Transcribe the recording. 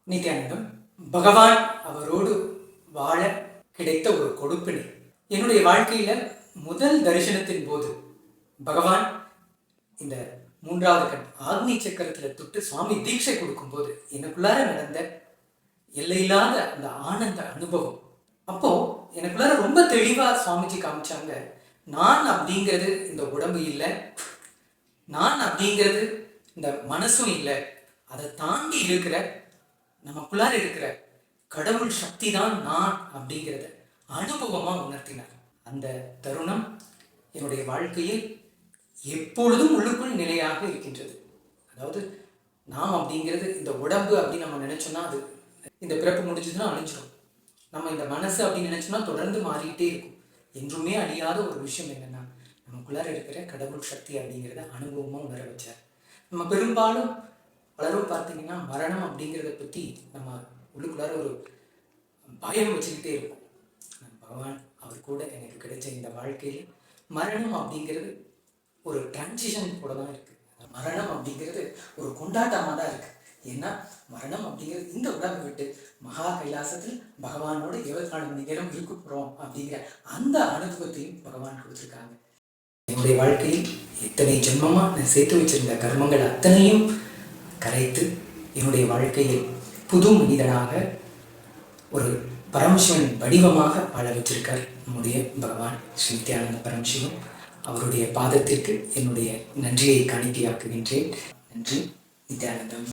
நித்யானந்தம் பகவான் அவரோடு வாழ கிடைத்த ஒரு கொடுப்பினை. என்னுடைய வாழ்க்கையில முதல் தரிசனத்தின் போது பகவான் இந்த மூன்றாவது கண் ஆக்னி சக்கரத்துல தொட்டு சுவாமி தீட்சை கொடுக்கும் போது எனக்குள்ளார நடந்த எல்லையில்லாத அந்த ஆனந்த அனுபவம். அப்போ எனக்குள்ளார ரொம்ப தெளிவா சுவாமிஜி காமிச்சாங்க, நான் அப்படிங்கிறது இந்த உடம்பு இல்லை, நான் அப்படிங்கிறது இந்த மனசும் இல்லை, அதை தாண்டி இருக்கிற நமக்குள்ளார இருக்கிற கடவுள் சக்தி தான் நான் அப்படிங்கிறத அனுபவமா உணர்த்தினார். அந்த தருணம் என்னுடைய வாழ்க்கையில் எப்பொழுதும் உள்ளுக்குள் நிலையாக இருக்கின்றது. அதாவது நாம் அப்படிங்கிறது இந்த உடம்பு அப்படின்னு நம்ம நினைச்சோம்னா அது இந்த பிறப்பு முடிஞ்சதுன்னா அழிஞ்சிடும். நம்ம இந்த மனசு அப்படின்னு நினைச்சோம்னா தொடர்ந்து மாறிக்கிட்டே இருக்கும். என்றுமே அழியாத ஒரு விஷயம் என்னன்னா நமக்குள்ளார இருக்கிற கடவுள் சக்தி அப்படிங்கிறத அனுபவமா உணர வச்சார். நம்ம பெரும்பாலும் பலரும் பார்த்தீங்கன்னா மரணம் அப்படிங்கிறத பற்றி நம்ம உள்ளுக்குள்ளார ஒரு பயம் வச்சுக்கிட்டே இருக்கும். பகவான் அவர் கூட எனக்கு கிடைச்ச இந்த வாழ்க்கையில் மரணம் அப்படிங்கிறது ஒரு டிரான்சிஷன் கூட தான் இருக்குது. மரணம் அப்படிங்கிறது ஒரு கொண்டாட்டமாக தான் இருக்குது. ஏன்னா மரணம் அப்படிங்கிறது இந்த உடம்பை விட்டு மகா கைலாசத்தில் பகவானோட 24 மணி நேரம் இருக்க போகிறோம் அப்படிங்கிற அந்த அனுபவத்தையும் பகவான் கொடுத்துருக்காங்க. என்னுடைய வாழ்க்கையில் எத்தனை ஜென்மமாக நான் சேர்த்து வச்சிருந்த கர்மங்கள் அத்தனையும் கரைத்து என்னுடைய வாழ்க்கையில் புது மனிதனாக ஒரு பரமசிவன் வடிவமாக வாழ வச்சிருக்கார் நம்முடைய பகவான் ஸ்ரீ நித்யானந்த பரமசிவம். அவருடைய பாதத்திற்கு என்னுடைய நன்றியை காணிக்கையாக்குகின்றேன். நன்றி. நித்யானந்தம்.